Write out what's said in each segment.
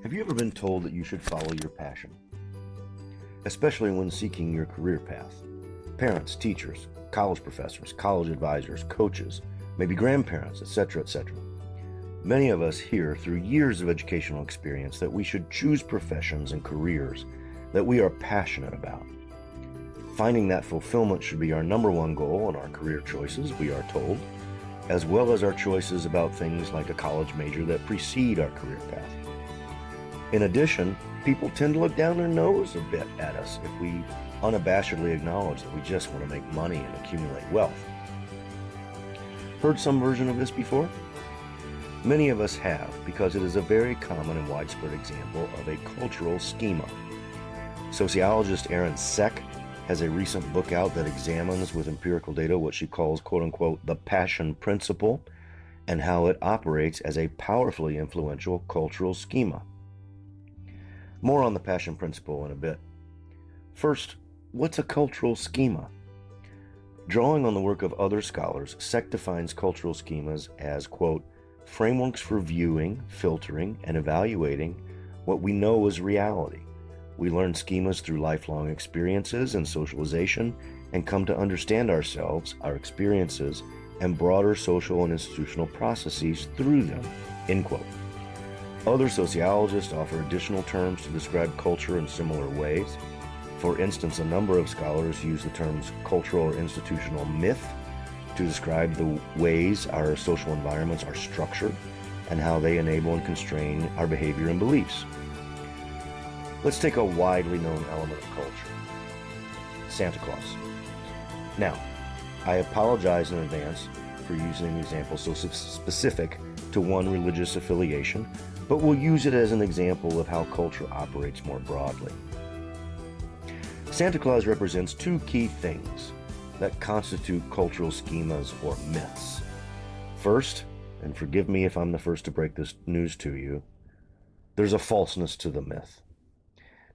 Have you ever been told that you should follow your passion? Especially when seeking your career path. Parents, teachers, college professors, college advisors, coaches, maybe grandparents, etc., etc. Many of us hear through years of educational experience that we should choose professions and careers that we are passionate about. Finding that fulfillment should be our number one goal in our career choices, we are told, as well as our choices about things like a college major that precede our career path. In addition, people tend to look down their nose a bit at us if we unabashedly acknowledge that we just want to make money and accumulate wealth. Heard some version of this before? Many of us have, because it is a very common and widespread example of a cultural schema. Sociologist Erin Cech has a recent book out that examines with empirical data what she calls, quote-unquote, the passion principle, and how it operates as a powerfully influential cultural schema. More on the passion principle in a bit. First, what's a cultural schema? Drawing on the work of other scholars, Cech defines cultural schemas as, quote, frameworks for viewing, filtering, and evaluating what we know as reality. We learn schemas through lifelong experiences and socialization and come to understand ourselves, our experiences, and broader social and institutional processes through them, end quote. Other sociologists offer additional terms to describe culture in similar ways. For instance, a number of scholars use the terms cultural or institutional myth to describe the ways our social environments are structured and how they enable and constrain our behavior and beliefs. Let's take a widely known element of culture, Santa Claus. Now, I apologize in advance for using an example so specific to one religious affiliation, but we'll use it as an example of how culture operates more broadly. Santa Claus represents two key things that constitute cultural schemas or myths. First, and forgive me if I'm the first to break this news to you, there's a falseness to the myth.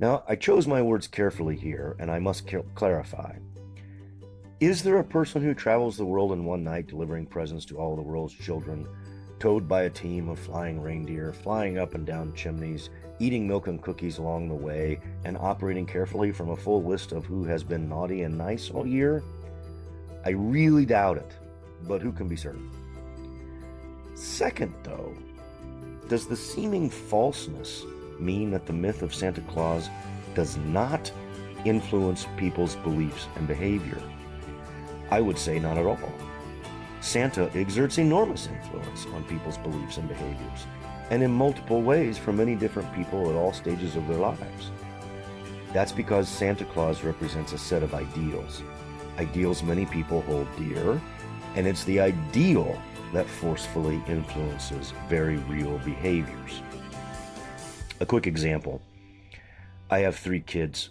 Now, I chose my words carefully here, and I must clarify. Is there a person who travels the world in one night delivering presents to all the world's children, towed by a team of flying reindeer, flying up and down chimneys, eating milk and cookies along the way, and operating carefully from a full list of who has been naughty and nice all year? I really doubt it, but who can be certain? Second, though, does the seeming falseness mean that the myth of Santa Claus does not influence people's beliefs and behavior? I would say not at all. Santa exerts enormous influence on people's beliefs and behaviors, and in multiple ways for many different people at all stages of their lives. That's because Santa Claus represents a set of ideals many people hold dear, and it's the ideal that forcefully influences very real behaviors. A quick example. I have 3 kids.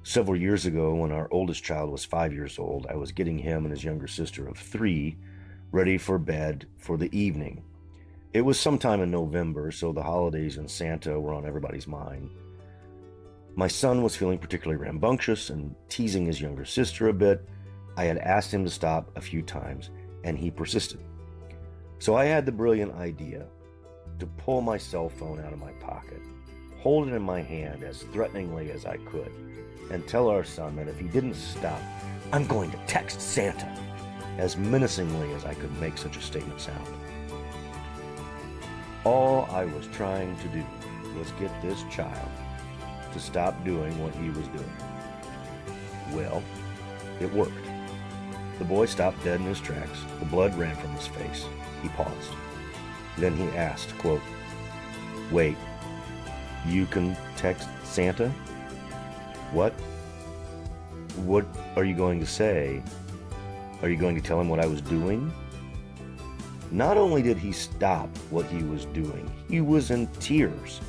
Several years ago, when our oldest child was 5 years old, I was getting him and his younger sister of 3 ready for bed for the evening. It was sometime in November, so the holidays and Santa were on everybody's mind. My son was feeling particularly rambunctious and teasing his younger sister a bit. I had asked him to stop a few times, and he persisted. So I had the brilliant idea to pull my cell phone out of my pocket, hold it in my hand as threateningly as I could, and tell our son that if he didn't stop, I'm going to text Santa, as menacingly as I could make such a statement sound. All I was trying to do was get this child to stop doing what he was doing. Well, it worked. The boy stopped dead in his tracks. The blood ran from his face. He paused. Then he asked, quote, "Wait, you can text Santa? What? What are you going to say? Are you going to tell him what I was doing?" Not only did he stop what he was doing, he was in tears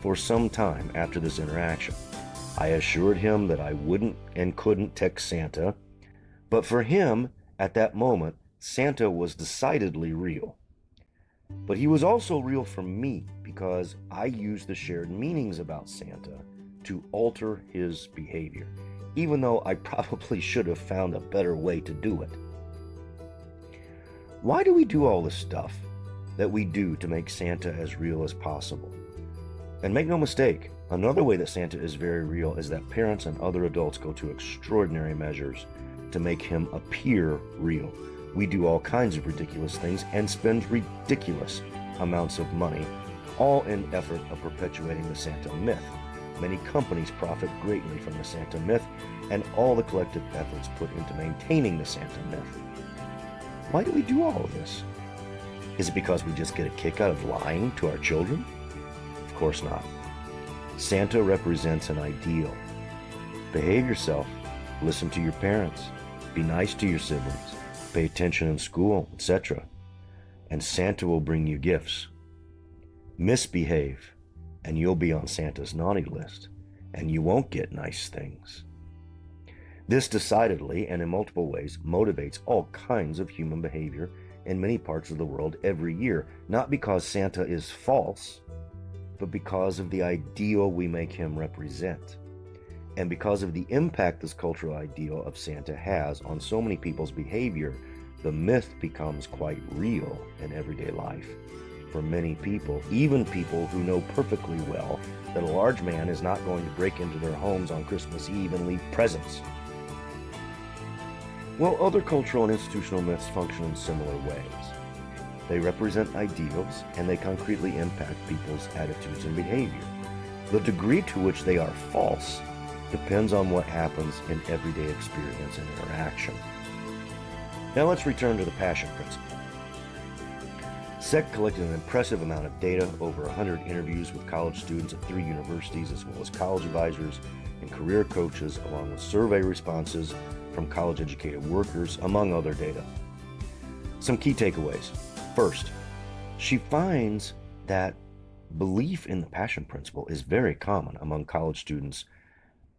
for some time after this interaction. I assured him that I wouldn't and couldn't text Santa, but for him, at that moment, Santa was decidedly real. But he was also real for me because I used the shared meanings about Santa to alter his behavior, even though I probably should have found a better way to do it. Why do we do all this stuff that we do to make Santa as real as possible? And make no mistake, another way that Santa is very real is that parents and other adults go to extraordinary measures to make him appear real. We do all kinds of ridiculous things and spend ridiculous amounts of money, all in effort of perpetuating the Santa myth. Many companies profit greatly from the Santa myth and all the collective efforts put into maintaining the Santa myth. Why do we do all of this? Is it because we just get a kick out of lying to our children? Of course not. Santa represents an ideal. Behave yourself, listen to your parents, be nice to your siblings, pay attention in school, etc. And Santa will bring you gifts. Misbehave, and you'll be on Santa's naughty list, and you won't get nice things. This decidedly, and in multiple ways, motivates all kinds of human behavior in many parts of the world every year, not because Santa is false, but because of the ideal we make him represent, and because of the impact this cultural ideal of Santa has on so many people's behavior. The myth becomes quite real in everyday life. For many people, even people who know perfectly well that a large man is not going to break into their homes on Christmas Eve and leave presents. Well, other cultural and institutional myths function in similar ways. They represent ideals and they concretely impact people's attitudes and behavior. The degree to which they are false depends on what happens in everyday experience and interaction. Now let's return to the passion principle. Cech collected an impressive amount of data, over 100 interviews with college students at 3 universities, as well as college advisors and career coaches, along with survey responses from college-educated workers, among other data. Some key takeaways. First, she finds that belief in the passion principle is very common among college students,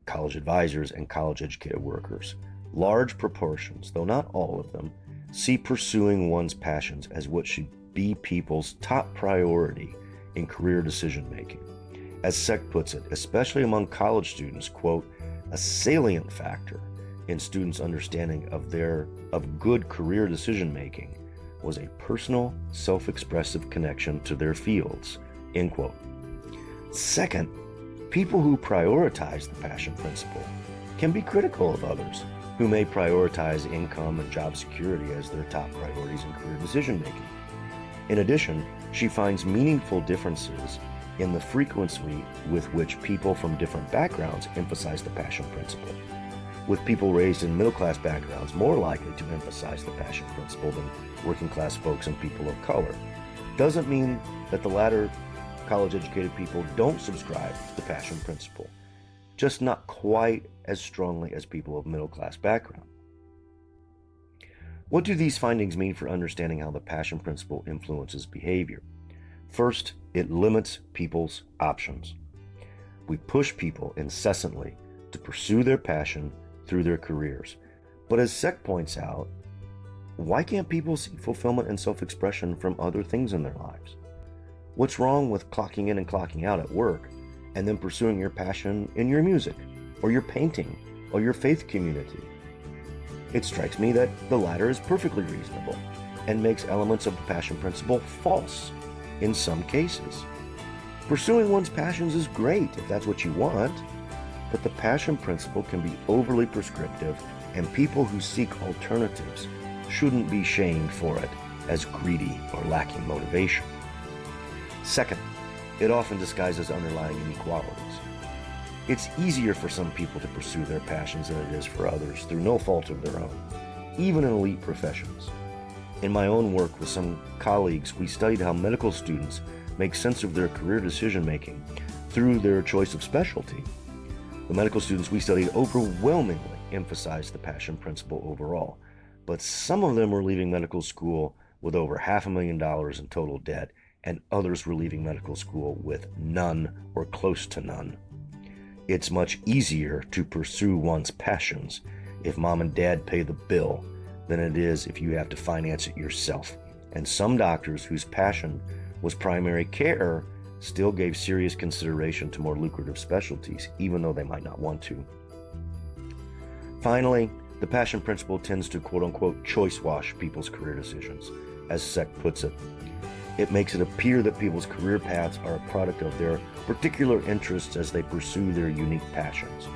college advisors, and college-educated workers. Large proportions, though not all of them, see pursuing one's passions as what should be people's top priority in career decision-making. As Cech puts it, especially among college students, quote, a salient factor in students' understanding of good career decision-making was a personal, self-expressive connection to their fields, end quote. Second, people who prioritize the passion principle can be critical of others who may prioritize income and job security as their top priorities in career decision-making. In addition, she finds meaningful differences in the frequency with which people from different backgrounds emphasize the passion principle, with people raised in middle-class backgrounds more likely to emphasize the passion principle than working-class folks and people of color. Doesn't mean that the latter college-educated people don't subscribe to the passion principle, just not quite as strongly as people of middle-class background. What do these findings mean for understanding how the passion principle influences behavior? First, it limits people's options. We push people incessantly to pursue their passion through their careers. But as Cech points out, why can't people seek fulfillment and self-expression from other things in their lives? What's wrong with clocking in and clocking out at work and then pursuing your passion in your music or your painting or your faith community? It strikes me that the latter is perfectly reasonable and makes elements of the passion principle false in some cases. Pursuing one's passions is great if that's what you want, but the passion principle can be overly prescriptive, and people who seek alternatives shouldn't be shamed for it as greedy or lacking motivation. Second, it often disguises underlying inequalities. It's easier for some people to pursue their passions than it is for others through no fault of their own, even in elite professions. In my own work with some colleagues, we studied how medical students make sense of their career decision-making through their choice of specialty. The medical students we studied overwhelmingly emphasized the passion principle overall, but some of them were leaving medical school with over $500,000 in total debt, and others were leaving medical school with none or close to none. It's much easier to pursue one's passions if mom and dad pay the bill than it is if you have to finance it yourself. And some doctors whose passion was primary care still gave serious consideration to more lucrative specialties, even though they might not want to. Finally, the passion principle tends to quote-unquote choice wash people's career decisions, as Cech puts it. It makes it appear that people's career paths are a product of their particular interests as they pursue their unique passions.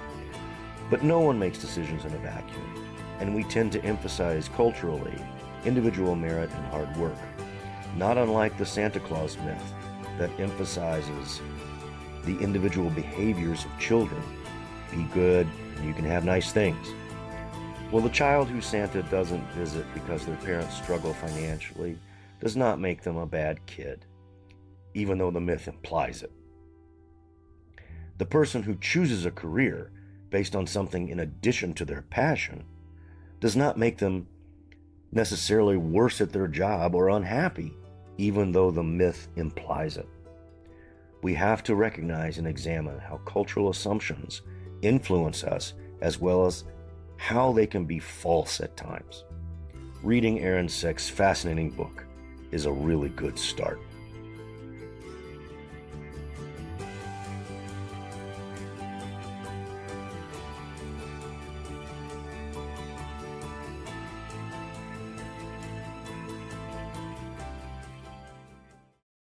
But no one makes decisions in a vacuum, and we tend to emphasize culturally individual merit and hard work, not unlike the Santa Claus myth that emphasizes the individual behaviors of children. Be good, and you can have nice things. Well, the child who Santa doesn't visit because their parents struggle financially does not make them a bad kid, even though the myth implies it. The person who chooses a career based on something in addition to their passion does not make them necessarily worse at their job or unhappy, even though the myth implies it. We have to recognize and examine how cultural assumptions influence us, as well as how they can be false at times. Reading Erin Cech's fascinating book is a really good start.